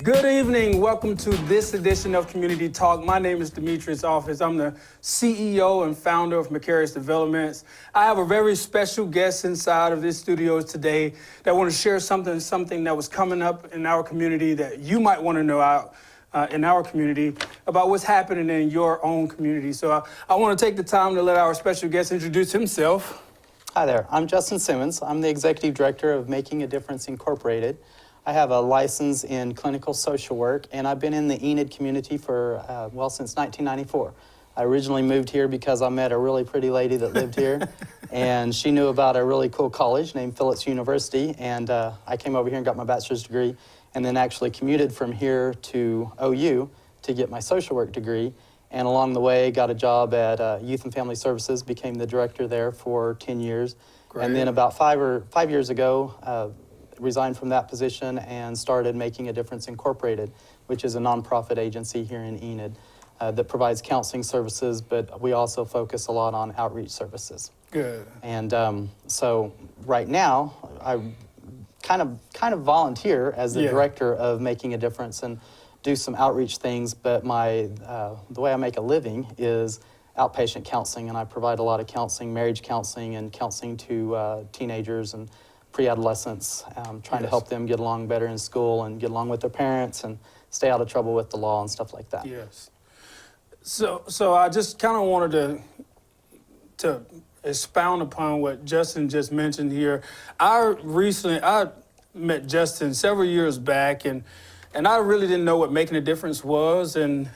Good evening. Welcome to this edition of Community Talk. My name is Demetrius Office. I'm the CEO and founder of Macarius Developments. I have a very special guest inside of this studio today that want to share something that was coming up in our community that you might want to know in our community about what's happening in your own community. So I want to take the time to let our special guest introduce himself. Hi there, I'm Justin Simmons. I'm the Executive Director of Making a Difference Incorporated. I have a license in clinical social work, and I've been in the Enid community for, since 1994. I originally moved here because I met a really pretty lady that lived here, and she knew about a really cool college named Phillips University, and I came over here and got my bachelor's degree, and then actually commuted from here to OU to get my social work degree, and along the way got a job at Youth and Family Services, became the director there for 10 years, Great. And then about 5 years ago, resigned from that position and started Making a Difference Incorporated, which is a nonprofit agency here in Enid that provides counseling services, but we also focus a lot on outreach services. Good. And so right now, I kind of volunteer as the director of Making a Difference and do some outreach things, but the way I make a living is outpatient counseling, and I provide a lot of counseling, marriage counseling, and counseling to teenagers and pre-adolescents, trying to help them get along better in school and get along with their parents and stay out of trouble with the law and stuff like that. Yes. So I just kind of wanted to expound upon what Justin just mentioned here. I met Justin several years back, and I really didn't know what Making a Difference was, and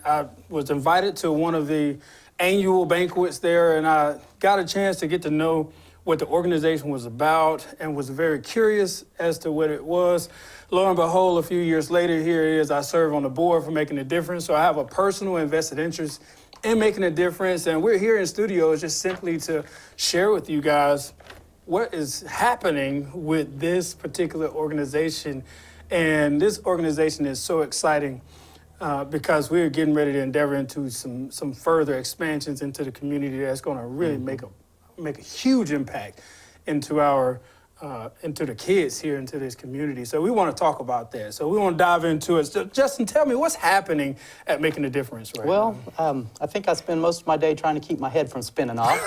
I was invited to one of the annual banquets there, and I got a chance to get to know what the organization was about and was very curious as to what it was. Lo and behold, a few years later, here it is, I serve on the board for Making a Difference. So I have a personal invested interest in Making a Difference. And we're here in studios just simply to share with you guys what is happening with this particular organization. And this organization is so exciting because we're getting ready to endeavor into some further expansions into the community that's going to really make a huge impact into the kids here, into this community. So we want to talk about that. So we want to dive into it. So Justin, tell me what's happening at Making a Difference right now. Well, I think I spend most of my day trying to keep my head from spinning off.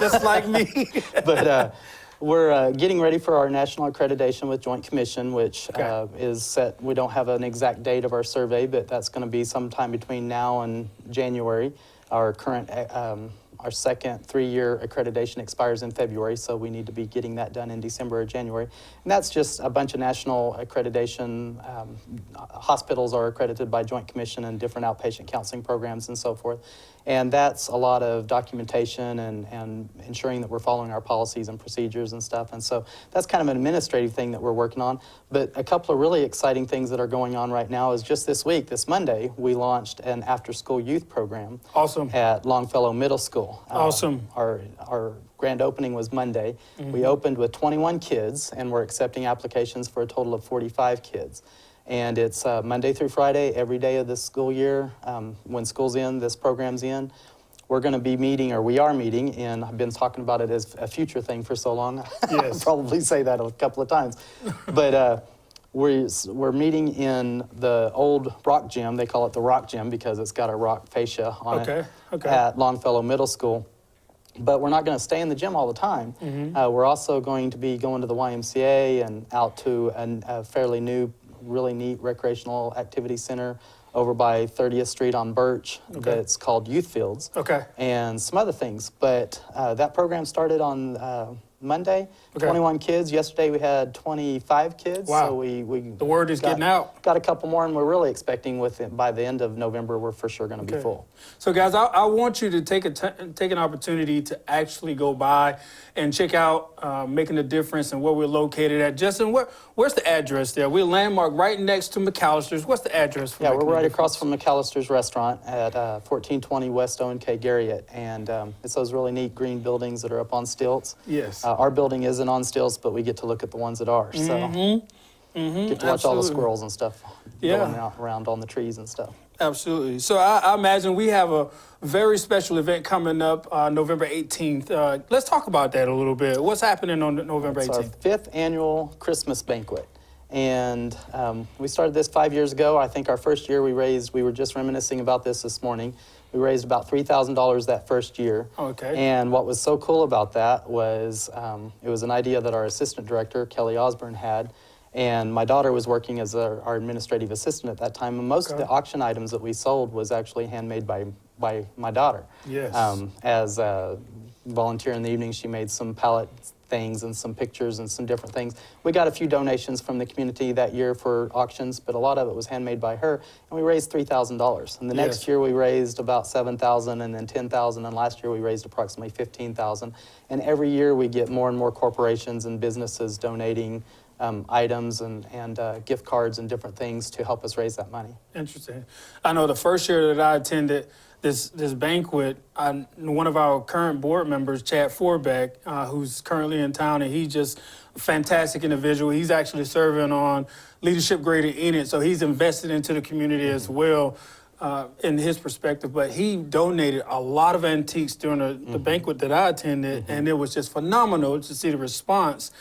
Just like me. But we're getting ready for our national accreditation with Joint Commission, which is set. We don't have an exact date of our survey, but that's going to be sometime between now and January. Our current our second 3-year accreditation expires in February, so we need to be getting that done in December or January. And that's just a bunch of national accreditation. Hospitals are accredited by Joint Commission and different outpatient counseling programs and so forth. And that's a lot of documentation and ensuring that we're following our policies and procedures and stuff. And so that's kind of an administrative thing that we're working on. But a couple of really exciting things that are going on right now is just this week, this Monday, we launched an after-school youth program. Awesome. At Longfellow Middle School. Awesome. Our grand opening was Monday. Mm-hmm. We opened with 21 kids, and we're accepting applications for a total of 45 kids. And it's Monday through Friday, every day of the school year. When school's in, this program's in. We're going to be meeting, or we are meeting, and I've been talking about it as a future thing for so long. Yes. I'll probably say that a couple of times. But we're meeting in the old rock gym. They call it the rock gym because it's got a rock fascia on it at Longfellow Middle School. But we're not going to stay in the gym all the time. Mm-hmm. We're also going to be going to the YMCA and out to a fairly new, really neat recreational activity center over by 30th Street on Birch that's called Youth Fields. And some other things. But that program started on Monday, 21 kids. Yesterday we had 25 kids. Wow. So the word is getting out. Got a couple more, and we're really expecting by the end of November, we're for sure going to be full. So guys, I want you to take an opportunity to actually go by and check out Making a Difference and where we're located at. Justin, where's the address there? We're landmarked right next to McAllister's. What's the address for we're right across from McAllister's restaurant at 1420 West O&K Garriott. And it's those really neat green buildings that are up on stilts. Yes. Our building isn't on stilts, but we get to look at the ones that are. So get to watch all the squirrels and stuff going out around on the trees and stuff. Absolutely. So I imagine we have a very special event coming up November 18th. Let's talk about that a little bit. What's happening on November 18th? It's our 5th annual Christmas banquet. And we started this 5 years ago. I think our first year we were just reminiscing about this morning. We raised about $3,000 that first year. Okay. And what was so cool about that was it was an idea that our assistant director, Kelly Osborne, had. And my daughter was working as our administrative assistant at that time. And most of the auction items that we sold was actually handmade by my daughter. Yes. As a volunteer in the evening, she made some palette things and some pictures and some different things. We got a few donations from the community that year for auctions, but a lot of it was handmade by her, and we raised $3,000. And the next year we raised about $7,000, and then $10,000, and last year we raised approximately $15,000. And every year we get more and more corporations and businesses donating items and gift cards and different things to help us raise that money. Interesting. I know the first year that I attended this banquet, one of our current board members, Chad Forbeck, who's currently in town, and he's just a fantastic individual. He's actually serving on leadership grade in Enid, so he's invested into the community as well. In his perspective, but he donated a lot of antiques during the banquet that I attended, and it was just phenomenal to see the response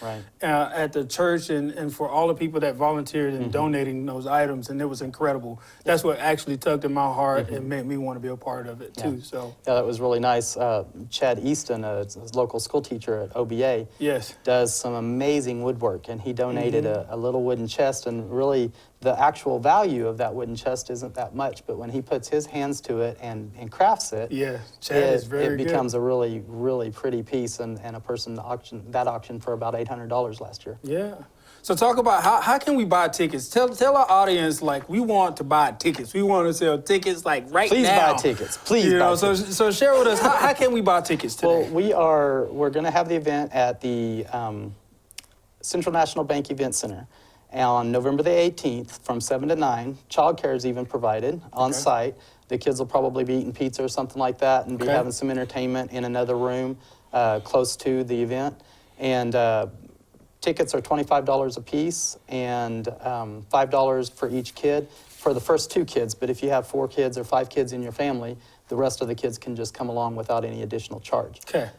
at the church and for all the people that volunteered in donating those items, and it was incredible. That's what actually tugged at my heart and made me want to be a part of it too. So yeah, that was really nice. Chad Easton, a local school teacher at OBA, does some amazing woodwork, and he donated a little wooden chest, and really the actual value of that wooden chest isn't that much, but when he puts his hands to it and crafts it, Chad is very it becomes a really, really pretty piece, and a person auctioned for about $800 last year. Yeah. So talk about how can we buy tickets? Tell our audience, like, we want to buy tickets. We want to sell tickets like right now. Please buy tickets. Please buy tickets. So share with us, how can we buy tickets today? Well, we're going to have the event at the Central National Bank Event Center on November the 18th from 7 to 9. Childcare is even provided on site. The kids will probably be eating pizza or something like that and be having some entertainment in another room close to the event. And tickets are $25 a piece and $5 for each kid for the first 2 kids. But if you have 4 kids or 5 kids in your family, the rest of the kids can just come along without any additional charge. Okay.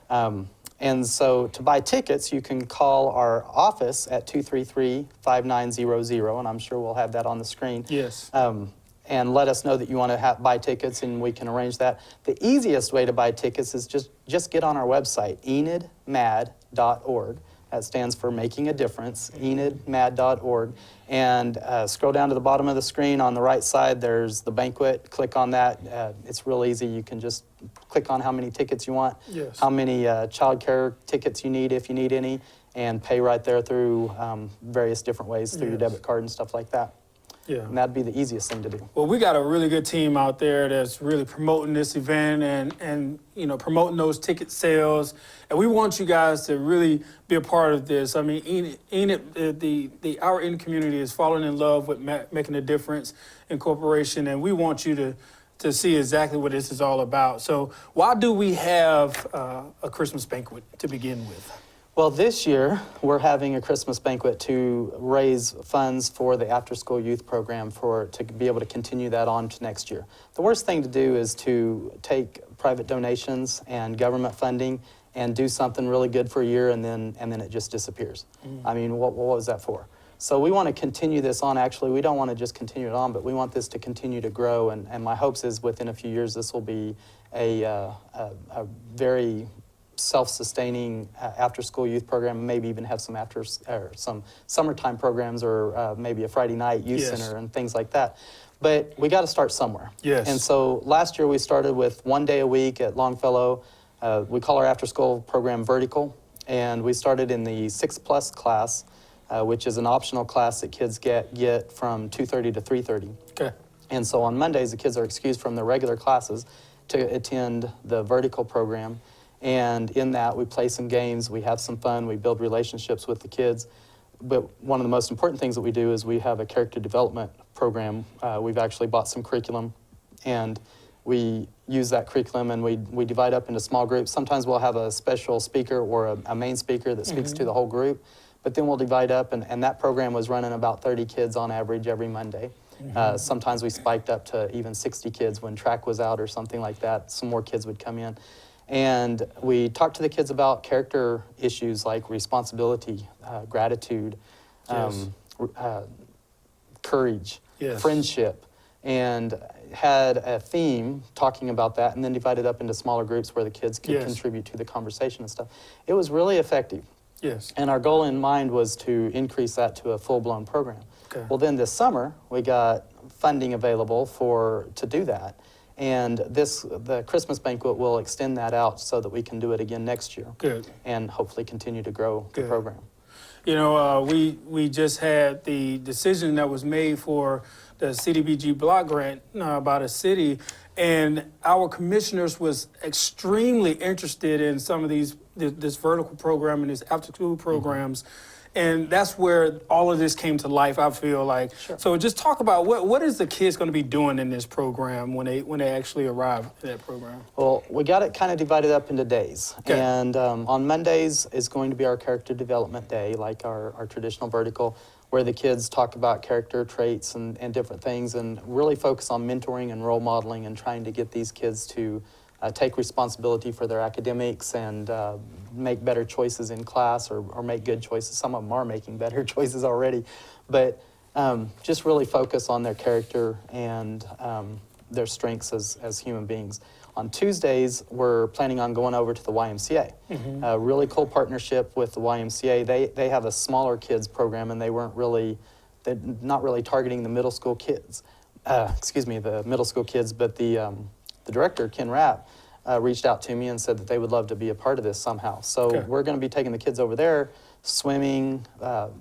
And so to buy tickets, you can call our office at 233-5900, and I'm sure we'll have that on the screen. Yes. And let us know that you want to buy tickets, and we can arrange that. The easiest way to buy tickets is just get on our website, enidmad.org. That stands for Making a Difference, enidmad.org. And scroll down to the bottom of the screen. On the right side, there's the banquet. Click on that. It's real easy. You can just click on how many tickets you want, how many child care tickets you need, if you need any, and pay right there through various different ways, through your debit card and stuff like that. Yeah. And that'd be the easiest thing to do. Well, we got a really good team out there that's really promoting this event and promoting those ticket sales. And we want you guys to really be a part of this. I mean, our Enid community is falling in love with making a difference in corporation, and we want you to see exactly what this is all about. So why do we have a Christmas banquet to begin with? Well, this year, we're having a Christmas banquet to raise funds for the after-school youth program to be able to continue that on to next year. The worst thing to do is to take private donations and government funding and do something really good for a year and then it just disappears. I mean, what was that for? So we want to continue this on. Actually, we don't want to just continue it on, but we want this to continue to grow. And my hopes is within a few years, this will be a very self-sustaining after-school youth program, maybe even have some some summertime programs or maybe a Friday night youth center and things like that. But we got to start somewhere. Yes. And so last year we started with 1 day a week at Longfellow. We call our after-school program Vertical, and we started in the 6+ class, which is an optional class that kids get from 2:30 to 3:30. Okay. And so on Mondays, the kids are excused from their regular classes to attend the Vertical program. And in that, we play some games, we have some fun, we build relationships with the kids. But one of the most important things that we do is we have a character development program. We've actually bought some curriculum, and we use that curriculum and we divide up into small groups. Sometimes we'll have a special speaker or a main speaker that speaks to the whole group, but then we'll divide up, and that program was running about 30 kids on average every Monday. Sometimes we spiked up to even 60 kids when track was out or something like that. Some more kids would come in. And we talked to the kids about character issues like responsibility, gratitude, Yes. Courage, Yes. friendship, and had a theme talking about that, and then divided up into smaller groups where the kids could Yes. contribute to the conversation and stuff. It was really effective. Yes. And our goal in mind was to increase that to a full-blown program. Okay. Well, then this summer, we got funding available to do that. And the Christmas banquet will extend that out so that we can do it again next year. Good. And hopefully continue to grow the Good. program. You know, we just had the decision that was made for the CDBG block grant by the city, and our commissioners was extremely interested in some of this vertical program and these after-school programs. And that's where all of this came to life, I feel like. Sure. So just talk about what is the kids going to be doing in this program when they actually arrive at that program? Well, we got it kind of divided up into days. Okay. And on Mondays is going to be our character development day, like our traditional vertical, where the kids talk about character traits and different things, and really focus on mentoring and role modeling and trying to get these kids to take responsibility for their academics and make better choices in class or make good choices. Some of them are making better choices already. But just really focus on their character and their strengths as human beings. On Tuesdays, we're planning on going over to the YMCA. A really cool partnership with the YMCA. They have a smaller kids program, and they're not really targeting the middle school kids. The middle school kids, but the director, Ken Rapp, reached out to me and said that they would love to be a part of this somehow. So Okay. we're going to be taking the kids over there, swimming.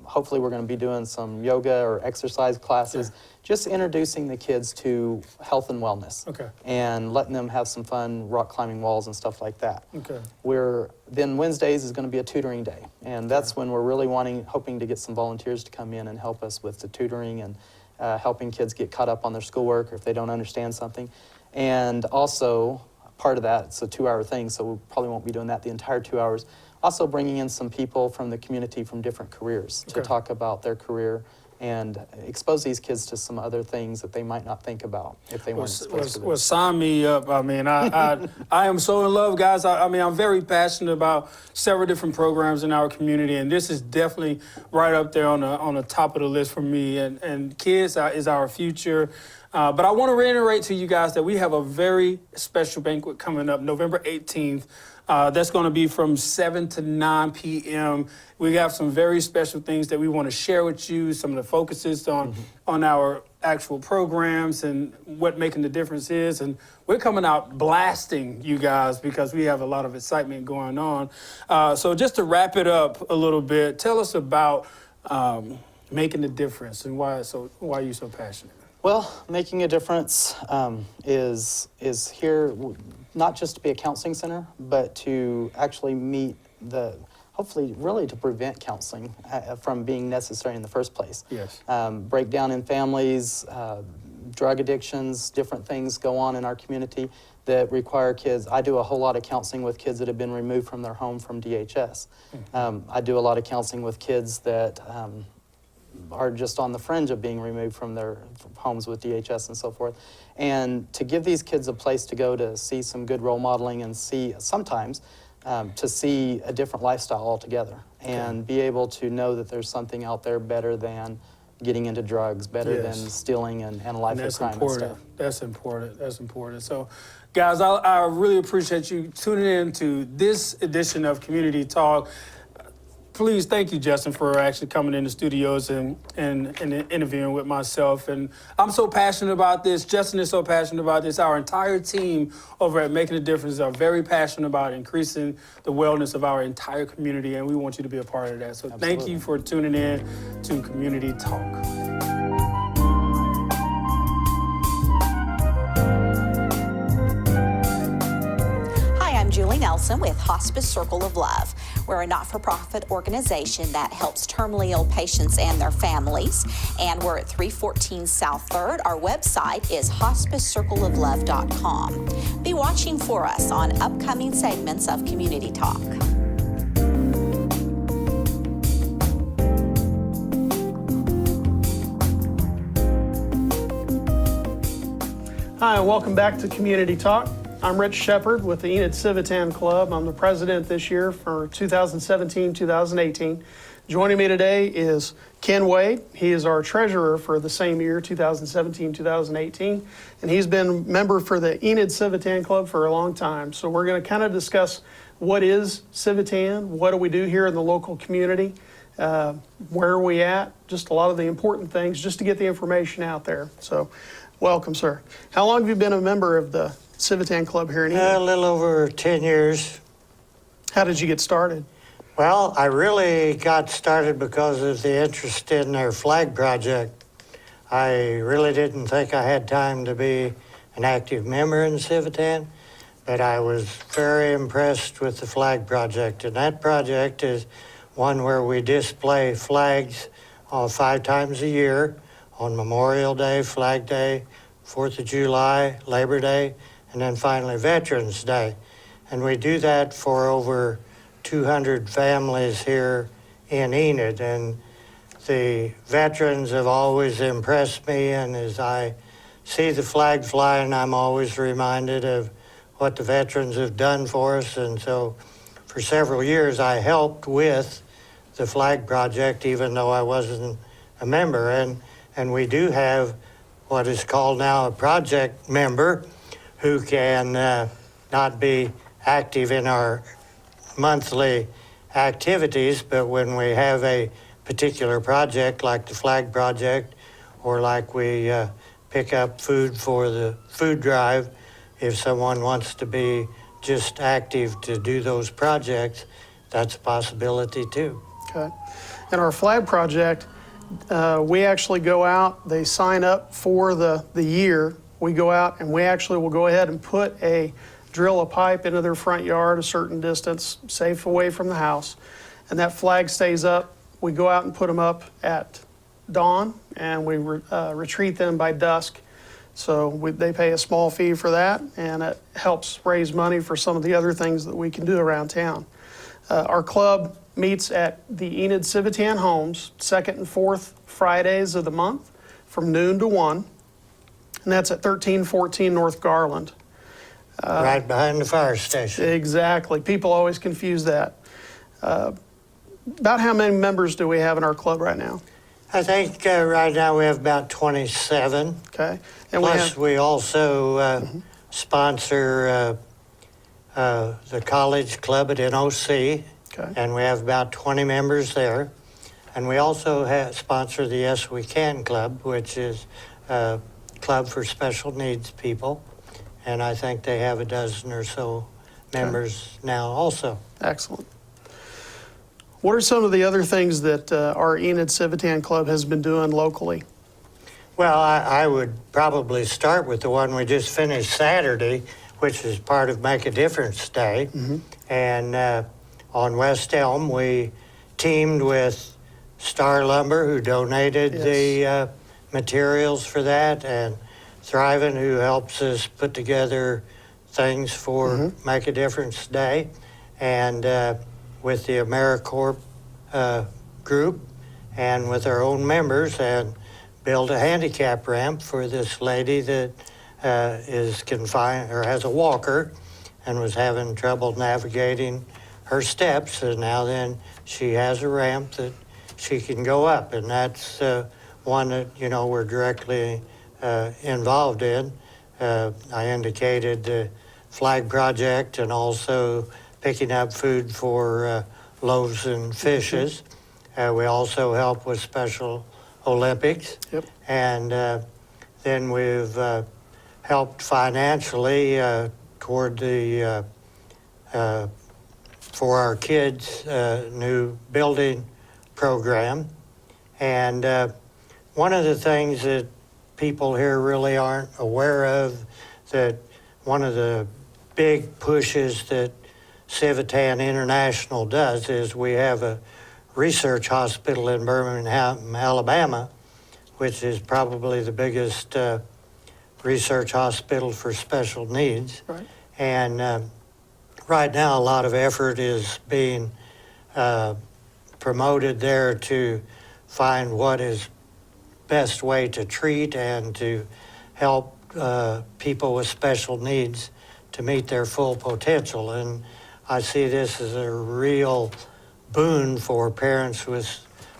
Hopefully we're going to be doing some yoga or exercise classes, just introducing the kids to health and wellness. Okay. And letting them have some fun rock climbing walls and stuff like that. Okay. Then Wednesdays is going to be a tutoring day. And that's when we're really hoping to get some volunteers to come in and help us with the tutoring and helping kids get caught up on their schoolwork or if they don't understand something. And also, part of that, it's a 2-hour thing, so we probably won't be doing that the entire 2 hours. Also bringing in some people from the community from different careers to Okay. talk about their career and expose these kids to some other things that they might not think about if they weren't exposed to Well, this. sign me up. I mean, I am so in love, guys. I mean, I'm very passionate about several different programs in our community, and this is definitely right up there on the top of the list for me. And kids is our future. But I want to reiterate to you guys that we have a very special banquet coming up November 18th. That's going to be from 7 to 9 p.m. We have some very special things that we want to share with you, some of the focuses on our actual programs and what making the difference is. And we're coming out blasting you guys because we have a lot of excitement going on. So just to wrap it up a little bit, tell us about making the difference and why are you so passionate? Well, making a difference is here not just to be a counseling center, but to actually meet hopefully really to prevent counseling from being necessary in the first place. Yes. Breakdown in families, drug addictions, different things go on in our community that require kids. I do a whole lot of counseling with kids that have been removed from their home from DHS. I do a lot of counseling with kids that are just on the fringe of being removed from their homes with DHS and so forth. And to give these kids a place to go to see some good role modeling and sometimes to see a different lifestyle altogether and be able to know that there's something out there better than getting into drugs, better than stealing and a life of crime and stuff. That's important. That's important. So, guys, I really appreciate you tuning in to this edition of Community Talk. Please, thank you, Justin, for actually coming in the studios and interviewing with myself. And I'm so passionate about this. Justin is so passionate about this. Our entire team over at Making a Difference are very passionate about increasing the wellness of our entire community, and we want you to be a part of that. So Thank you for tuning in to Community Talk. I'm Julie Nelson with Hospice Circle of Love. We're a not-for-profit organization that helps terminally ill patients and their families. And we're at 314 South 3rd. Our website is hospicecircleoflove.com. Be watching for us on upcoming segments of Community Talk. Hi, welcome back to Community Talk. I'm Rich Shepard with the Enid Civitans Club. I'm the president this year for 2017-2018. Joining me today is Ken Wade. He is our treasurer for the same year, 2017-2018, and he's been a member for the Enid Civitan Club for a long time. So we're going to kind of discuss what is Civitan, what do we do here in the local community, where are we at, just a lot of the important things, just to get the information out there. So welcome, sir. How long have you been a member of the Civitan Club here in Enid? A little over 10 years. How did you get started? Well, I really got started because of the interest in their flag project. I really didn't think I had time to be an active member in Civitan, but I was very impressed with the flag project. And that project is one where we display flags 5 times a year on Memorial Day, Flag Day, 4th of July, Labor Day, and then finally Veterans Day. And we do that for over 200 families here in Enid, and the veterans have always impressed me, and as I see the flag flying, I'm always reminded of what the veterans have done for us. And so for several years I helped with the flag project even though I wasn't a member, and we do have what is called now a project member who can not be active in our monthly activities, but when we have a particular project like the flag project, or like we pick up food for the food drive, if someone wants to be just active to do those projects, that's a possibility too. Okay. And our flag project, we actually go out, they sign up for the year. We go out and we actually will go ahead and drill a pipe into their front yard a certain distance, safe away from the house. And that flag stays up. We go out and put them up at dawn, and we retreat them by dusk. So they pay a small fee for that, and it helps raise money for some of the other things that we can do around town. Our club meets at the Enid Civitan homes, 2nd and 4th Fridays of the month from noon to 1, and that's at 1314 North Garland. Right behind the fire station. Exactly. People always confuse that. About how many members do we have in our club right now? I think right now we have about 27. Okay. And Plus we also sponsor the college club at NOC, Okay. and we have about 20 members there. And we also sponsor the Yes We Can Club, which is a club for special needs people. And I think they have a dozen or so members now also. Excellent. What are some of the other things that our Enid Civitan Club has been doing locally? Well, I would probably start with the one we just finished Saturday, which is part of Make a Difference Day. And on West Elm, we teamed with Star Lumber, who donated the materials for that, and Thriving, who helps us put together things for Make a Difference Day, and with the AmeriCorps group, and with our own members, and build a handicap ramp for this lady that is confined or has a walker and was having trouble navigating her steps, and now then she has a ramp that she can go up, and that's one that we're directly involved in. I indicated the flag project and also picking up food for loaves and fishes. We also help with Special Olympics. Yep. And then we've helped financially toward the for our kids' new building program. And one of the things that people here really aren't aware of, that one of the big pushes that Civitan International does is we have a research hospital in Birmingham, Alabama, which is probably the biggest research hospital for special needs. Right. And right now a lot of effort is being promoted there to find what is best way to treat and to help people with special needs to meet their full potential. And I see this as a real boon for parents with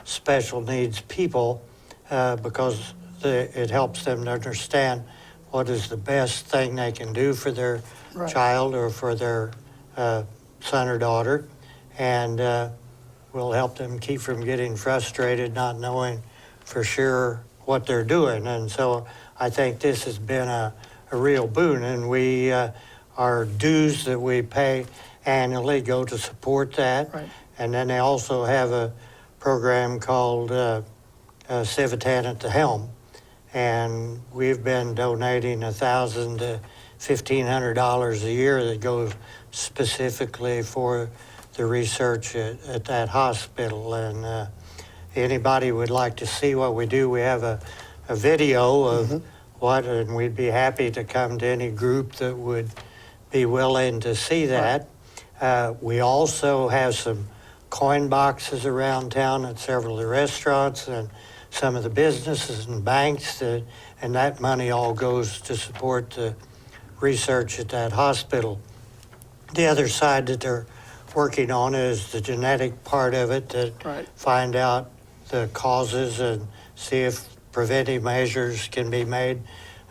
special needs people because it helps them to understand what is the best thing they can do for their Right. child or for their son or daughter, and will help them keep from getting frustrated, not knowing for sure what they're doing. And so I think this has been a real boon, and we our dues that we pay annually go to support that. Right. And then they also have a program called Civitan at the Helm, and we've been donating $1,000 to $1,500 a year that goes specifically for the research at that hospital. And anybody would like to see what we do, we have a video of what, and we'd be happy to come to any group that would be willing to see that. We also have some coin boxes around town at several of the restaurants and some of the businesses and banks, and that money all goes to support the research at that hospital. The other side that they're working on is the genetic part of it, that Right. find out the causes and see if preventive measures can be made.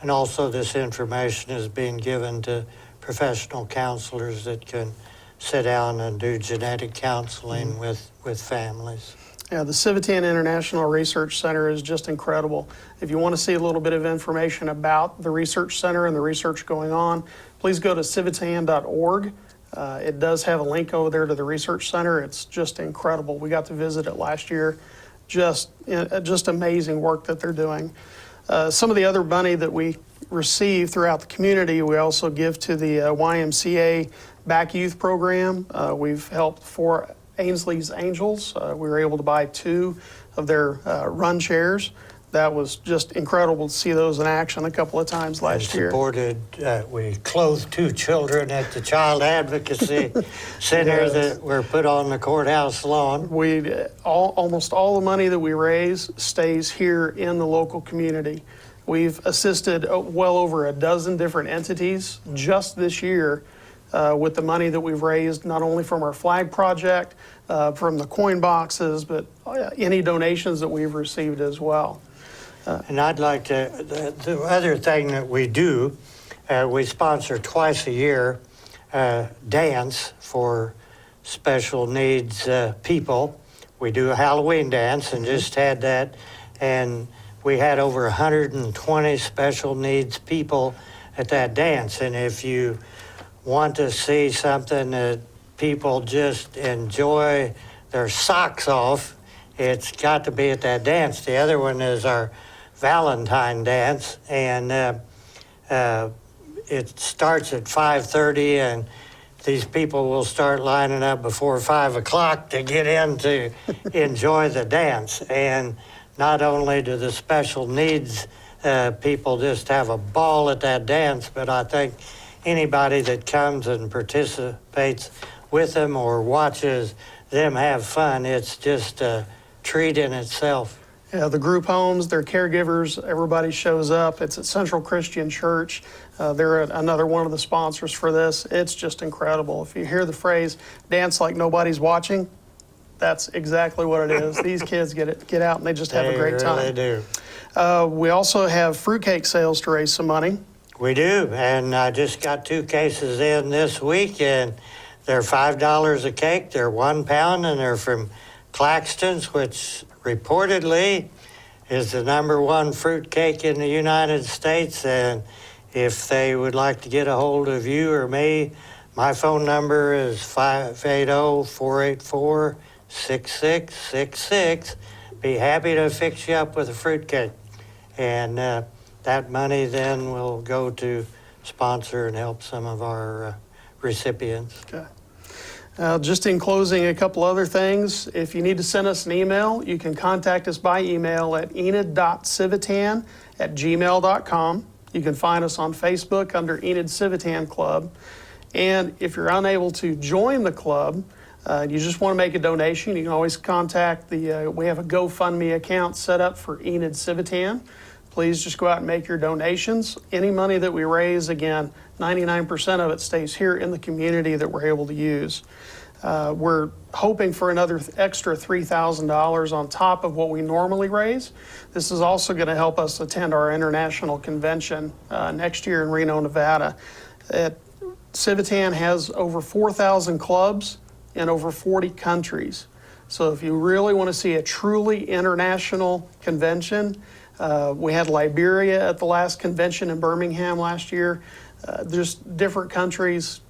And also this information is being given to professional counselors that can sit down and do genetic counseling with families. Yeah, the Civitan International Research Center is just incredible. If you want to see a little bit of information about the research center and the research going on, please go to civitan.org. It does have a link over there to the research center. It's just incredible. We got to visit it last year. Just amazing work that they're doing. Some of the other money that we receive throughout the community, we also give to the YMCA Back Youth Program. We've helped for Ainsley's Angels. We were able to buy 2 of their run chairs. That was just incredible to see those in action a couple of times last year. Supported, we clothed 2 children at the Child Advocacy Center that were put on the courthouse lawn. Almost all the money that we raise stays here in the local community. We've assisted well over a dozen different entities just this year with the money that we've raised, not only from our flag project, from the coin boxes, but any donations that we've received as well. And I'd like to, the other thing that we do, we sponsor twice a year dance for special needs people. We do a Halloween dance and just had that, and we had over 120 special needs people at that dance. And if you want to see something that people just enjoy their socks off, it's got to be at that dance. The other one is our Valentine dance, and it starts at 5:30, and these people will start lining up before 5 o'clock to get in to enjoy the dance. And not only do the special needs people just have a ball at that dance, but I think anybody that comes and participates with them or watches them have fun, it's just a treat in itself. Yeah, the group homes, their caregivers, everybody shows up. It's at Central Christian Church. They're another one of the sponsors for this. It's just incredible. If you hear the phrase, dance like nobody's watching, that's exactly what it is. These kids get out and they just have a great time. They really do. We also have fruitcake sales to raise some money. We do, and I just got 2 cases in this week, and they're $5 a cake. They're 1 pound, and they're from Claxton's, which reportedly is the #1 fruit cake in the United States. And if they would like to get a hold of you or me, my phone number is 580-484-6666. Be happy to fix you up with a fruit cake. And that money then will go to sponsor and help some of our recipients. Okay. Just in closing, a couple other things. If you need to send us an email, you can contact us by email at enid.civitan@gmail.com. You can find us on Facebook under Enid Civitan Club. And if you're unable to join the club, you just want to make a donation, you can always contact we have a GoFundMe account set up for Enid Civitan. Please just go out and make your donations. Any money that we raise, again, 99% of it stays here in the community that we're able to use. We're hoping for another extra $3,000 on top of what we normally raise. This is also going to help us attend our international convention next year in Reno, Nevada. Civitan has over 4,000 clubs in over 40 countries. So if you really want to see a truly international convention, we had Liberia at the last convention in Birmingham last year. There's different countries,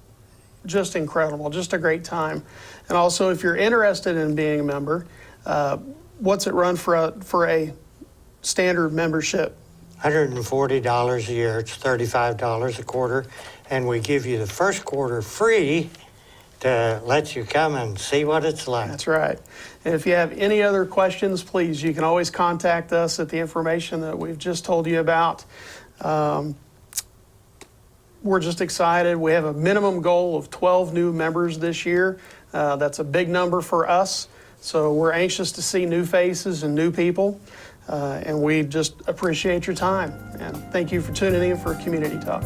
just incredible, just a great time. And also, if you're interested in being a member, what's it run for a standard membership? $140 a year, it's $35 a quarter, and we give you the first quarter free to let you come and see what it's like. That's right. And if you have any other questions, please, you can always contact us at the information that we've just told you about. We're just excited. We have a minimum goal of 12 new members this year. That's a big number for us. So we're anxious to see new faces and new people. And we just appreciate your time. And thank you for tuning in for Community Talk.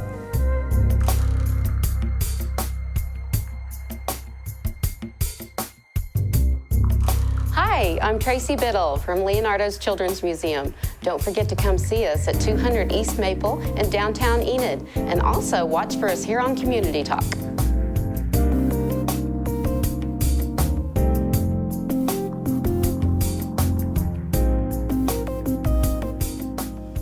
Hi, I'm Tracy Biddle from Leonardo's Children's Museum. Don't forget to come see us at 200 East Maple in downtown Enid, and also watch for us here on Community Talk.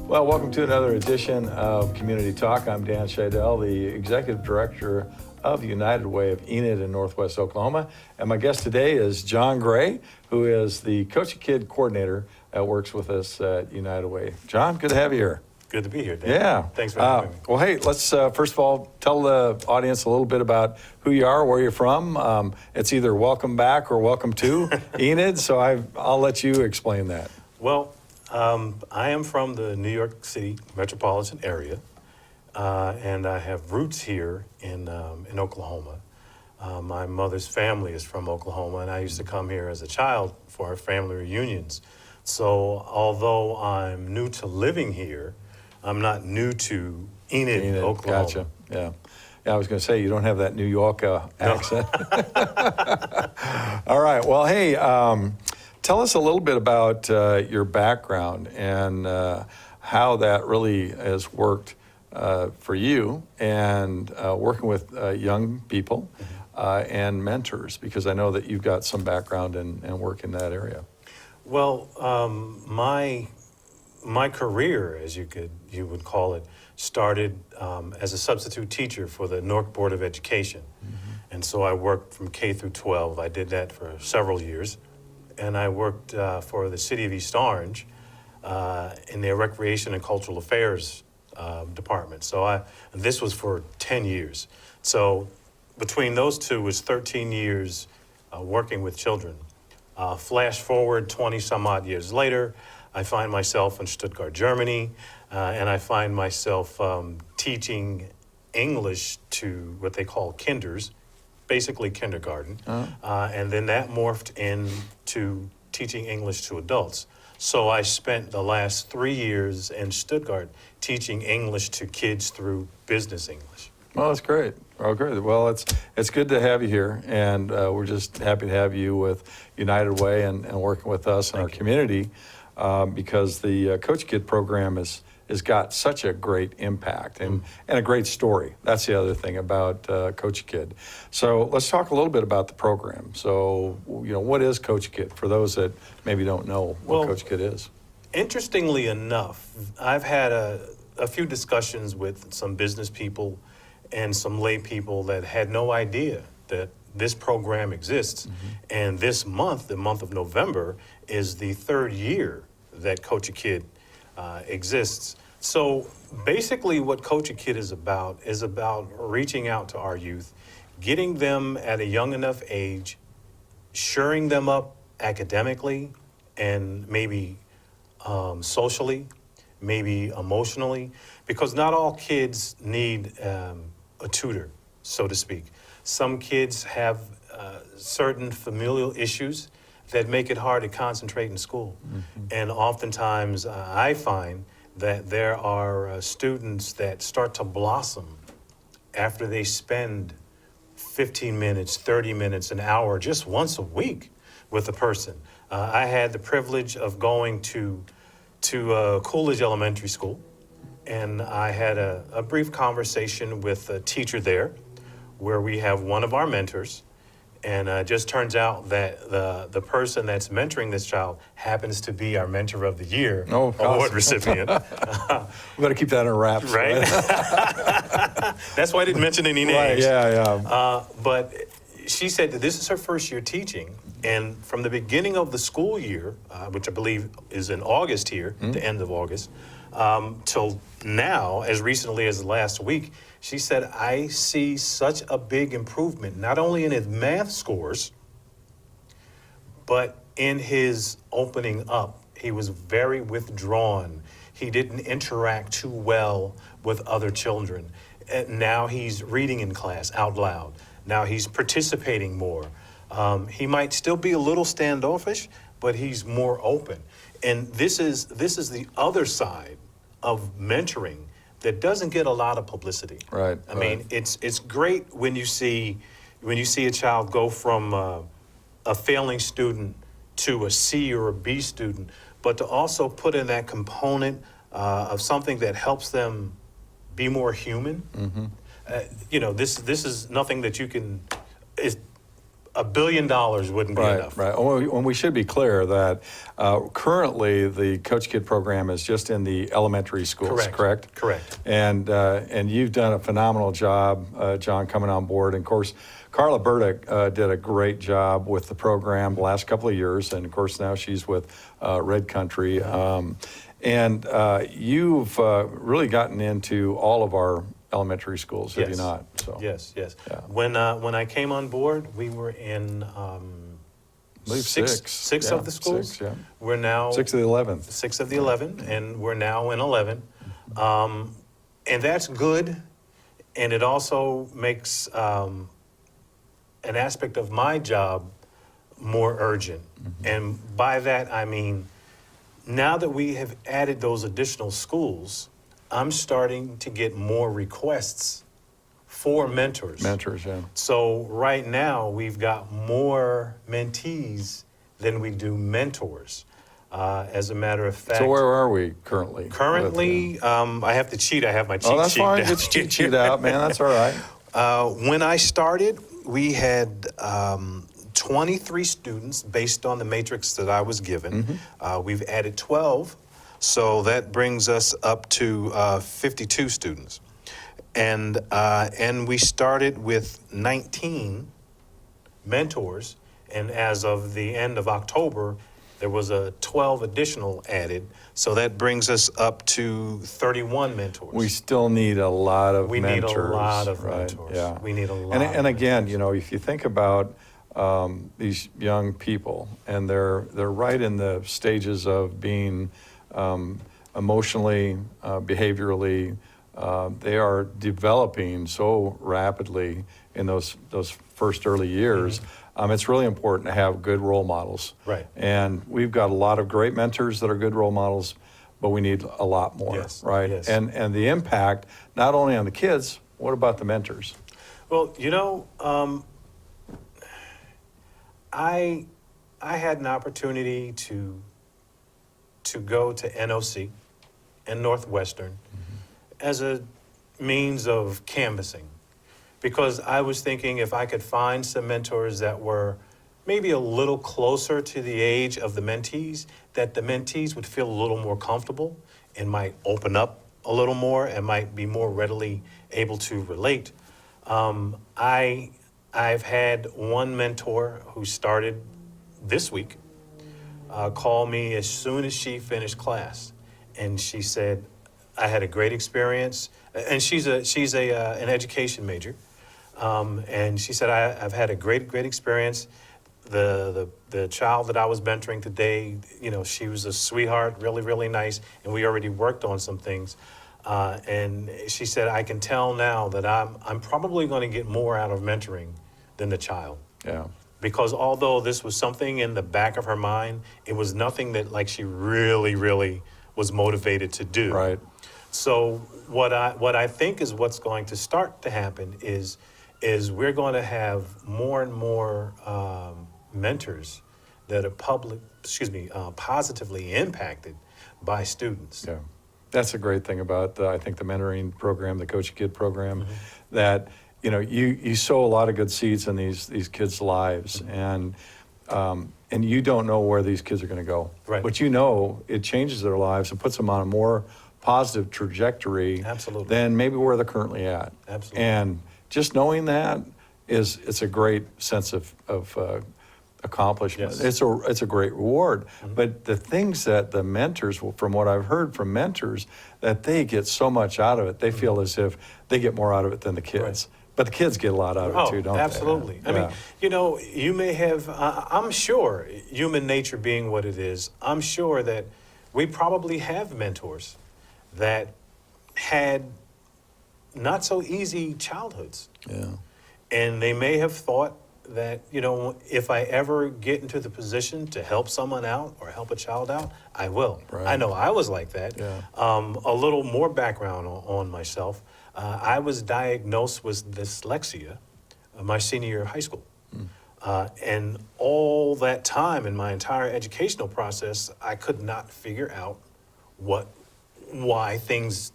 Well, welcome to another edition of Community Talk. I'm Dan Shadell, the Executive Director of United Way of Enid in Northwest Oklahoma. And my guest today is John Gray, who is the Coach a Kid coordinator that works with us at United Way. John, good to have you here. Good to be here, Dan. Yeah. Thanks for having me. Well, hey, let's first of all tell the audience a little bit about who you are, where you're from. It's either welcome back or welcome to Enid, so I'll let you explain that. Well, I am from the New York City metropolitan area, and I have roots here in Oklahoma. My mother's family is from Oklahoma, and I used to come here as a child for our family reunions. So although I'm new to living here, I'm not new to Enid, Oklahoma. Gotcha. Yeah. Yeah, I was going to say, you don't have that New York accent. All right. Well, hey, tell us a little bit about your background and how that really has worked for you and working with young people and mentors, because I know that you've got some background and work in that area. Well, my career, as you would call it, started as a substitute teacher for the Newark Board of Education. And so I worked from K through 12. I did that for several years. And I worked for the City of East Orange in their Recreation and Cultural Affairs department. So this was for 10 years. So between those two was 13 years working with children. Flash forward 20 some odd years later, I find myself in Stuttgart, Germany, and I find myself teaching English to what they call kinders, basically kindergarten. And then that morphed into teaching English to adults. So I spent the last 3 years in Stuttgart teaching English to kids through business English. Well, that's great. Oh, great. Well, it's good to have you here, and we're just happy to have you with United Way and working with us in our community, because the Coach Kid program has got such a great impact and a great story. That's the other thing about Coach Kid. So let's talk a little bit about the program. So, what is Coach Kid for those that maybe don't know what Coach Kid is? Interestingly enough, I've had a few discussions with some business people and some lay people that had no idea that this program exists. And this month, the month of November, is the 3rd year that Coach a Kid exists. So basically what Coach a Kid is about reaching out to our youth, getting them at a young enough age, shoring them up academically and maybe socially, maybe emotionally, because not all kids need a tutor, so to speak. Some kids have certain familial issues that make it hard to concentrate in school. And oftentimes I find that there are students that start to blossom after they spend 15 minutes, 30 minutes, an hour, just once a week with a person. I had the privilege of going to Coolidge Elementary School, and I had a brief conversation with a teacher there where we have one of our mentors. And it just turns out that the person that's mentoring this child happens to be our Mentor of the Year award recipient. We got to keep that in wraps, Right? That's why I didn't mention any names. Right, yeah. But she said that this is her first year teaching, and from the beginning of the school year, which I believe is in August here, the end of August, till now, as recently as last week, she said, I see such a big improvement, not only in his math scores, but in his opening up. He was very withdrawn. He didn't interact too well with other children. And now he's reading in class out loud. Now he's participating more. He might still be a little standoffish, but he's more open. And this is the other side of mentoring that doesn't get a lot of publicity. Right. I mean, it's great when you see a child go from a failing student to a C or a B student, but to also put in that component of something that helps them be more human. This is nothing that you can. $1 billion wouldn't be enough. Right. And we should be clear that currently the Coach Kid program is just in the elementary schools, correct? Correct. And you've done a phenomenal job, John, coming on board. And of course, Carla Burdick did a great job with the program the last couple of years, and of course now she's with Red Country. You've really gotten into all of our elementary schools, have you not? So Yes. Yeah. When I came on board, we were in I believe six of the schools. Six, yeah. We're now 6 of the 11. 6 of the 11, and we're now in 11. And that's good, and it also makes an aspect of my job more urgent. And by that, I mean, now that we have added those additional schools, I'm starting to get more requests for mentors. Mentors, yeah. So right now, we've got more mentees than we do mentors. As a matter of fact. So where are we currently? Currently, I have to cheat. I have my cheat sheet. Oh, that's fine. down Get your cheat here. sheet out, man. That's all right. When I started, we had 23 students based on the matrix that I was given. We've added 12. So that brings us up to 52 students. And we started with 19 mentors. And as of the end of October, there was a 12 additional added. So that brings us up to 31 mentors. We still need a lot of We mentors. need a lot of right? mentors. Yeah. We need a lot. And again, if you think about these young people, and they're right in the stages of being emotionally, behaviorally, they are developing so rapidly in those first early years. It's really important to have good role models. Right. And we've got a lot of great mentors that are good role models, but we need a lot more. Yes. Right. Yes. And the impact not only on the kids, what about the mentors? Well, I had an opportunity to go to NOC and Northwestern as a means of canvassing, because I was thinking if I could find some mentors that were maybe a little closer to the age of the mentees, that the mentees would feel a little more comfortable and might open up a little more and might be more readily able to relate. I've had one mentor who started this week call me as soon as she finished class, and she said, I had a great experience. And she's an education major. And she said, I've had a great experience. The child that I was mentoring today, she was a sweetheart, really, really nice. And we already worked on some things. And she said, I can tell now that I'm probably going to get more out of mentoring than the child. Yeah. Because although this was something in the back of her mind, it was nothing that she really, really was motivated to do. Right. So what I think is what's going to start to happen is is we're going to have more and more mentors that are positively impacted by students. Yeah, that's a great thing about I think the mentoring program, the Coach Kid program, that you sow a lot of good seeds in these kids' lives, and you don't know where these kids are going to go. Right. But it changes their lives and puts them on a more positive trajectory. Absolutely. Than maybe where they're currently at. Absolutely. And just knowing that it's a great sense of accomplishment. Yes. It's a great reward. But the things that the mentors, from what I've heard from mentors, that they get so much out of it, they feel as if they get more out of it than the kids. Right. But the kids get a lot out of it too, don't absolutely. they? I mean, you may have, I'm sure, human nature being what it is, I'm sure that we probably have mentors that had not so easy childhoods. Yeah. And they may have thought that, if I ever get into the position to help someone out or help a child out, I will. Right. I know I was like that. Yeah. A little more background on myself. I was diagnosed with dyslexia my senior year of high school. And all that time in my entire educational process, I could not figure out why things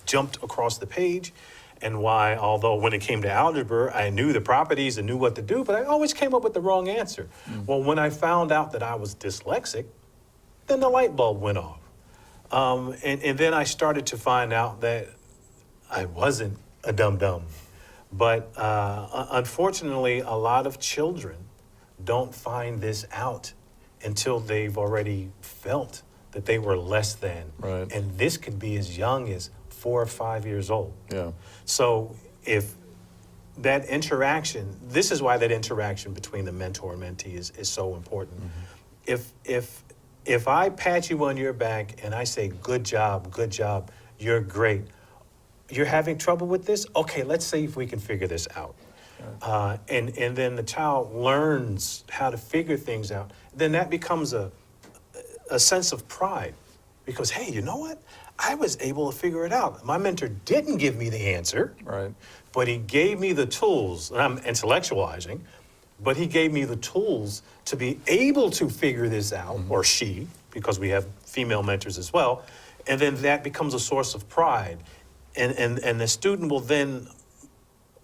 jumped across the page, and why, although when it came to algebra, I knew the properties and knew what to do, but I always came up with the wrong answer. Well, when I found out that I was dyslexic, then the light bulb went off. And then I started to find out that I wasn't a dum-dum. But unfortunately, a lot of children don't find this out until they've already felt that they were less than. Right. And this could be as young as 4 or 5 years old. Yeah. So if that interaction, this is why that interaction between the mentor and mentee is so important. If I pat you on your back and I say, good job, you're great. You're having trouble with this? Okay, let's see if we can figure this out. And then the child learns how to figure things out. Then that becomes a sense of pride, because, hey, you know what? I was able to figure it out. My mentor didn't give me the answer, Right. but he gave me the tools, and I'm intellectualizing, but he gave me the tools to be able to figure this out, or she, because we have female mentors as well, and then that becomes a source of pride. And the student will then,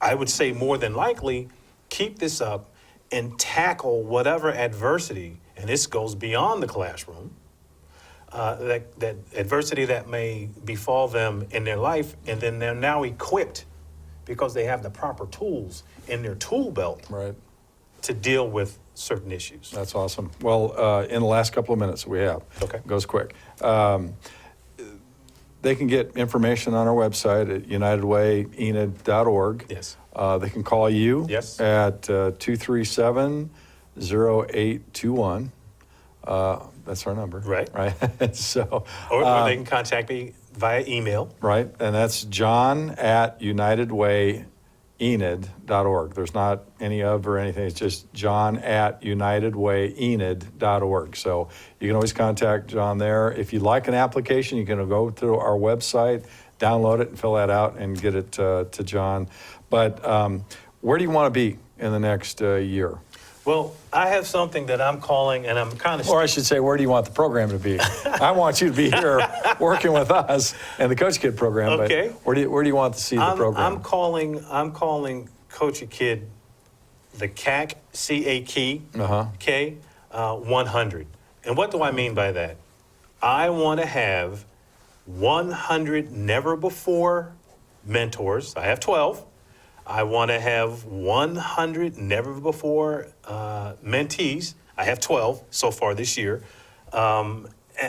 I would say more than likely, keep this up and tackle whatever adversity, and this goes beyond the classroom, that adversity that may befall them in their life, and then they're now equipped because they have the proper tools in their tool belt Right. to deal with certain issues. That's awesome. Well, in the last couple of minutes we have, Okay. goes quick. They can get information on our website at unitedwayenid.org. Yes. They can call you Yes. at 237-0821. That's our number. Right. Right. So, Or they can contact me via email. right. And that's john@unitedwayenid.org. There's not any of or anything. It's just john@unitedwayenid.org. So you can always contact John there. If you'd like an application, you can go to our website, download it, and fill that out and get it to John. But where do you want to be in the next year? Well, I have something that I'm calling, and I'm kind of... Or I should say, where do you want the program to be? I want you to be here working with us and the Coach Kid program. Okay. But where do you want to see the program? I'm calling Coach a Kid the CAC, C-A-K, K, 100. And what do I mean by that? I want to have 100 never-before mentors. I have 12. I want to have 100 never-before mentees. I have 12 so far this year. And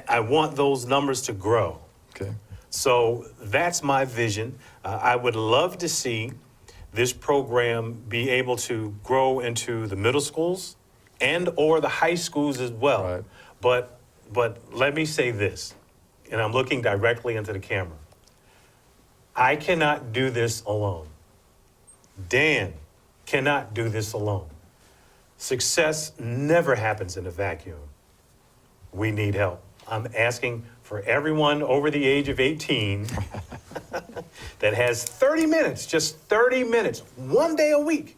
I want those numbers to grow. Okay. So that's my vision. I would love to see this program be able to grow into the middle schools and or the high schools as well. Right. But let me say this, and I'm looking directly into the camera. I cannot do this alone. Dan cannot do this alone. Success never happens in a vacuum. We need help. I'm asking for everyone over the age of 18 that has 30 minutes, just 30 minutes, one day a week,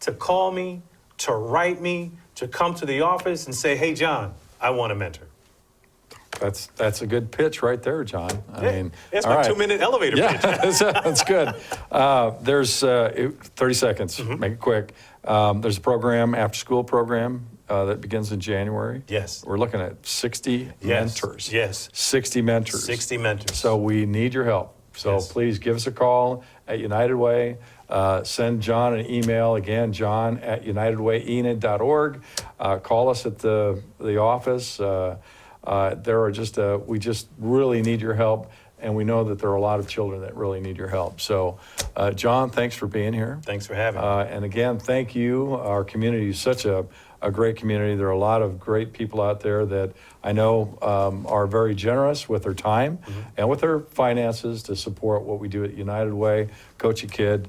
to call me, to write me, to come to the office and say, hey, John, I want a mentor. That's a good pitch right there, John. I mean, It's all my right. 2-minute elevator Yeah, pitch. that's good. There's 30 seconds, make it quick. There's a program, after-school program, that begins in January. Yes. We're looking at 60 mentors. Yes. 60 mentors. 60 mentors. So we need your help. So Yes. please give us a call at United Way. Send John an email, again, john@unitedwayenid.org. Call us at the office. We just really need your help, and we know that there are a lot of children that really need your help. So, John, thanks for being here. Thanks for having me. And again, thank you. Our community is such a great community. There are a lot of great people out there that I know are very generous with their time and with their finances to support what we do at United Way, Coach a Kid.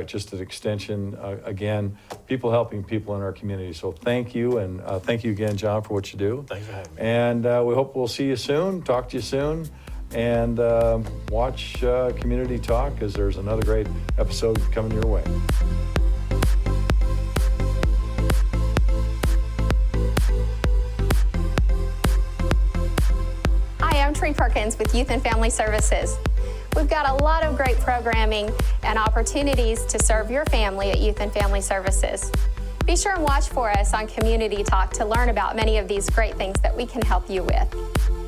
Just an extension, again, people helping people in our community. So thank you, and thank you again, John, for what you do. Thanks for having me. And we hope we'll see you soon, talk to you soon, and watch Community Talk, because there's another great episode coming your way. Hi, I'm Tree Perkins with Youth and Family Services. We've got a lot of great programming and opportunities to serve your family at Youth and Family Services. Be sure and watch for us on Community Talk to learn about many of these great things that we can help you with.